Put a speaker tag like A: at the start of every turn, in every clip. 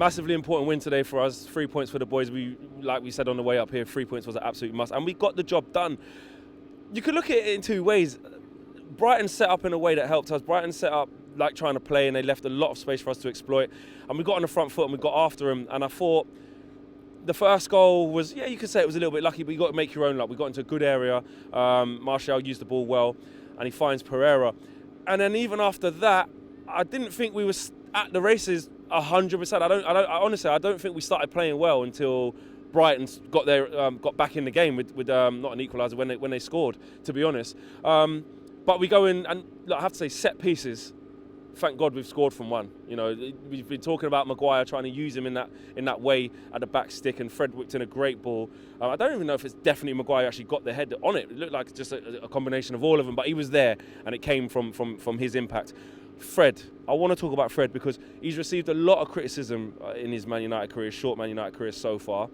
A: Massively important win today for us. 3 points for the boys. Like we said on the way up here, 3 points was an absolute must. And we got the job done. You could look at it in two ways. Brighton set up in a way that helped us. Brighton set up like trying to play, and they left a lot of space for us to exploit. And we got on the front foot and we got after them. And I thought the first goal was, you could say it was a little bit lucky, but you got to make your own luck. We got into a good area. Martial used the ball well, and he finds Pereira. And then even after that, I didn't think we were at the races 100%. I honestly, I don't think we started playing well until Brighton got back in the game with not an equaliser when they scored, to be honest. But we go in and look, I have to say, set pieces. Thank God we've scored from one. You know, we've been talking about Maguire trying to use him in that way at the back stick, and Fred whipped in a great ball. I don't even know if it's definitely Maguire actually got the head on it. It looked like just a combination of all of them, but he was there, and it came from his impact. Fred, I want to talk about Fred because he's received a lot of criticism in his Man United career, short Man United career so far.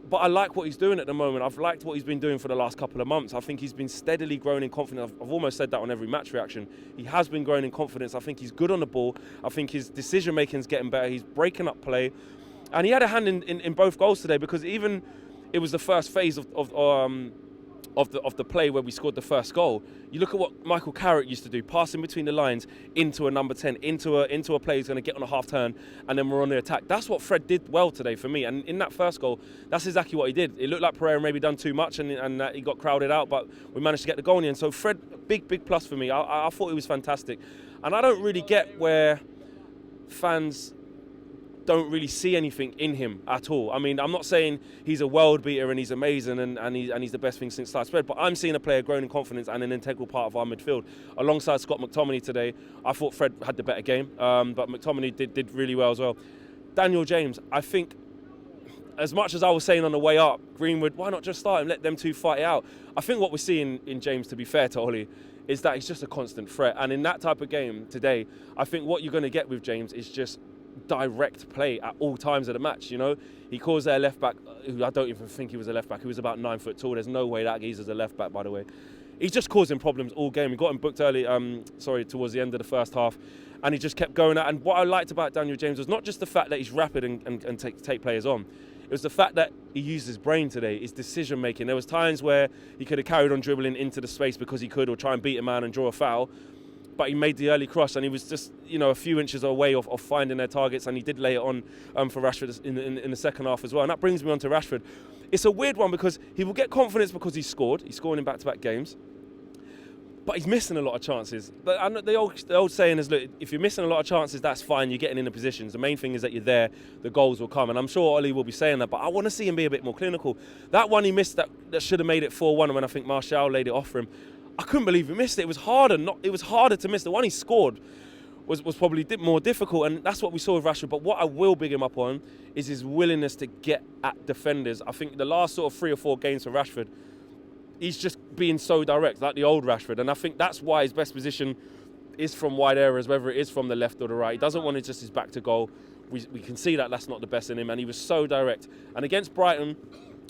A: But I like what he's doing at the moment. I've liked what he's been doing for the last couple of months. I think he's been steadily growing in confidence. I've almost said that on every match reaction. He has been growing in confidence. I think he's good on the ball. I think his decision-making is getting better. He's breaking up play. And he had a hand in both goals today, because even it was the first phase of the play where we scored the first goal. You look at what Michael Carrick used to do, passing between the lines into a number 10, into a play he's going to get on a half turn, and then we're on the attack. That's what Fred did well today for me. And in that first goal, that's exactly what he did. It looked like Pereira maybe done too much and he got crowded out, but we managed to get the goal in the end. So Fred, big plus for me. I thought he was fantastic. And I don't really get where fans don't really see anything in him at all. I mean, I'm not saying he's a world beater and he's amazing and he's the best thing since sliced bread, but I'm seeing a player growing in confidence and an integral part of our midfield. Alongside Scott McTominay today, I thought Fred had the better game, but McTominay did really well as well. Daniel James, I think, as much as I was saying on the way up, Greenwood, why not just start him, let them two fight it out? I think what we're seeing in James, to be fair to Ollie, is that he's just a constant threat. And in that type of game today, I think what you're going to get with James is just direct play at all times of the match. You know, he calls their left back, who I don't even think he was a left back, who was about 9 foot tall. There's no way that geezer's a left back, by the way. He's just causing problems all game. He got him booked early, towards the end of the first half, and he just kept going out. And what I liked about Daniel James was not just the fact that he's rapid and take players on. It was the fact that he used his brain today, his decision making. There was times where he could have carried on dribbling into the space because he could, or try and beat a man and draw a foul. But he made the early cross, and he was just, a few inches away of finding their targets, and he did lay it on for Rashford in the second half as well. And that brings me on to Rashford. It's a weird one because he will get confidence because he scored. He's scoring in back-to-back games. But he's missing a lot of chances. The old saying is, look, if you're missing a lot of chances, that's fine. You're getting in the positions. The main thing is that you're there. The goals will come. And I'm sure Ollie will be saying that. But I want to see him be a bit more clinical. That one he missed that should have made it 4-1 when I think Martial laid it off for him. I couldn't believe he missed it. It was harder to miss. The one he scored was probably more difficult, and that's what we saw with Rashford. But what I will big him up on is his willingness to get at defenders. I think the last sort of 3 or 4 games for Rashford, he's just being so direct, like the old Rashford. And I think that's why his best position is from wide areas, whether it is from the left or the right. He doesn't want it just his back to goal. We can see that that's not the best in him, and he was so direct. And against Brighton,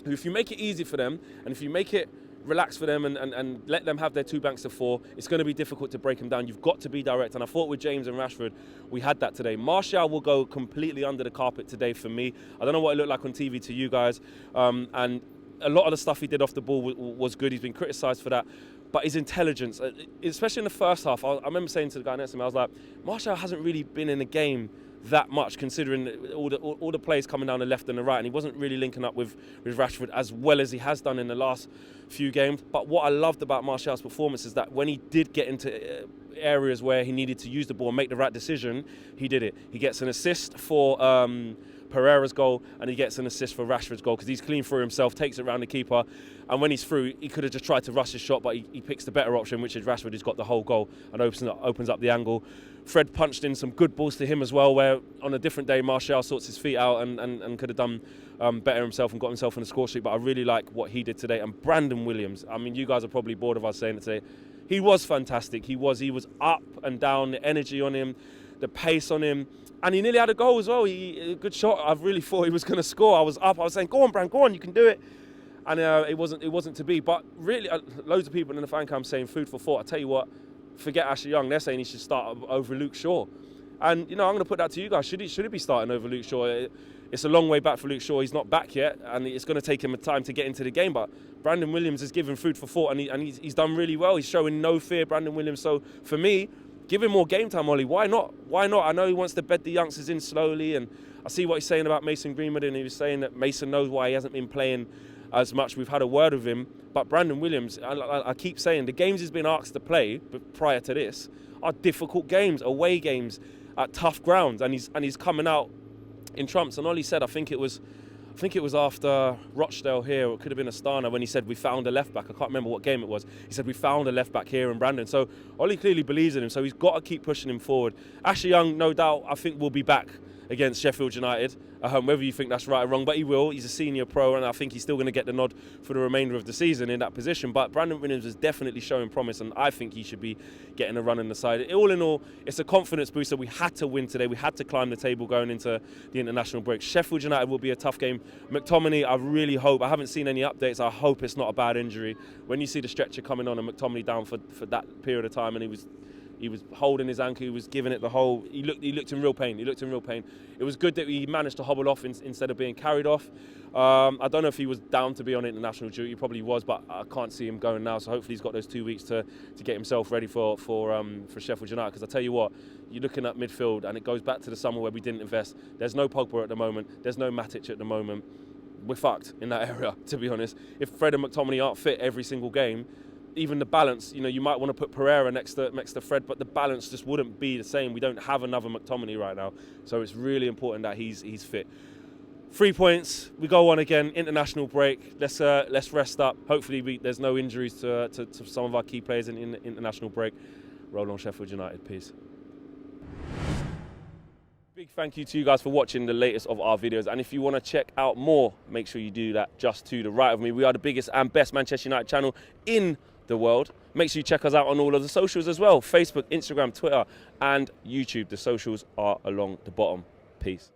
A: who, if you make it easy for them, and if you make it relax for them and let them have their 2 banks of 4, it's going to be difficult to break them down. You've got to be direct, and I thought with James and Rashford we had that today. Martial will go completely under the carpet today for me. I don't know what it looked like on TV to you guys, and a lot of the stuff he did off the ball was good. He's been criticised for that, but his intelligence, especially in the first half, I remember saying to the guy next to me, I was like, Martial hasn't really been in the game that much, considering all the plays coming down the left and the right, and he wasn't really linking up with Rashford as well as he has done in the last few games. But what I loved about Martial's performance is that when he did get into areas where he needed to use the ball and make the right decision, he did it. He gets an assist for Pereira's goal, and he gets an assist for Rashford's goal because he's clean through himself, takes it around the keeper, and when he's through, he could have just tried to rush his shot, but he picks the better option, which is Rashford, who's got the whole goal and opens up the angle. Fred punched in some good balls to him as well, where on a different day Martial sorts his feet out and could have done better himself and got himself on the score sheet. But I really like what he did today. And Brandon Williams, I mean, you guys are probably bored of us saying it today. He was fantastic. He was up and down, the energy on him, the pace on him. And he nearly had a goal as well. A good shot. I really thought he was going to score. I was up. I was saying, go on, Bran, go on, you can do it. And it wasn't to be. But really, loads of people in the fan camp saying food for thought. I tell you what, forget Ashley Young. They're saying he should start over Luke Shaw. And, you know, I'm going to put that to you guys. Should he be starting over Luke Shaw? It's a long way back for Luke Shaw. He's not back yet, and it's going to take him time to get into the game. But Brandon Williams is given food for thought, and he's done really well. He's showing no fear, Brandon Williams. So for me, give him more game time, Ollie. Why not? Why not? I know he wants to bed the youngsters in slowly, and I see what he's saying about Mason Greenwood, and he was saying that Mason knows why he hasn't been playing as much. We've had a word with him. But Brandon Williams, I keep saying, the games he's been asked to play prior to this are difficult games, away games, at tough grounds, and he's coming out in trumps. And Ollie said, I think it was after Rochdale here, or it could have been Astana, when he said we found a left back. I can't remember what game it was. He said we found a left back here in Brandon. So Ollie clearly believes in him, so he's got to keep pushing him forward. Ashley Young, no doubt, I think will be back against Sheffield United, whether you think that's right or wrong, but he will. He's a senior pro, and I think he's still going to get the nod for the remainder of the season in that position. But Brandon Williams is definitely showing promise, and I think he should be getting a run in the side. All in all, it's a confidence booster. We had to win today. We had to climb the table going into the international break. Sheffield United will be a tough game. McTominay, I really hope, I haven't seen any updates, I hope it's not a bad injury. When you see the stretcher coming on and McTominay down for that period of time, and he was holding his ankle, he was giving it the whole, he looked in real pain. It was good that he managed to hobble off instead of being carried off. I don't know if he was down to be on international duty, he probably was, but I can't see him going now, so hopefully he's got those 2 weeks to get himself ready for Sheffield United, because I tell you what, you're looking at midfield, and it goes back to the summer where we didn't invest. There's no Pogba at the moment, there's no Matic at the moment. We're fucked in that area, to be honest. If Fred and McTominay aren't fit every single game, even the balance, you know, you might want to put Pereira next to Fred, but the balance just wouldn't be the same. We don't have another McTominay right now, so it's really important that he's fit. 3 points, we go on again, international break. Let's rest up. Hopefully there's no injuries to some of our key players in the international break. Roll on Sheffield United, peace. Big thank you to you guys for watching the latest of our videos, and if you want to check out more, make sure you do that just to the right of me. We are the biggest and best Manchester United channel in the world. Make sure you check us out on all of the socials as well: Facebook, Instagram, Twitter, and YouTube. The socials are along the bottom. Peace.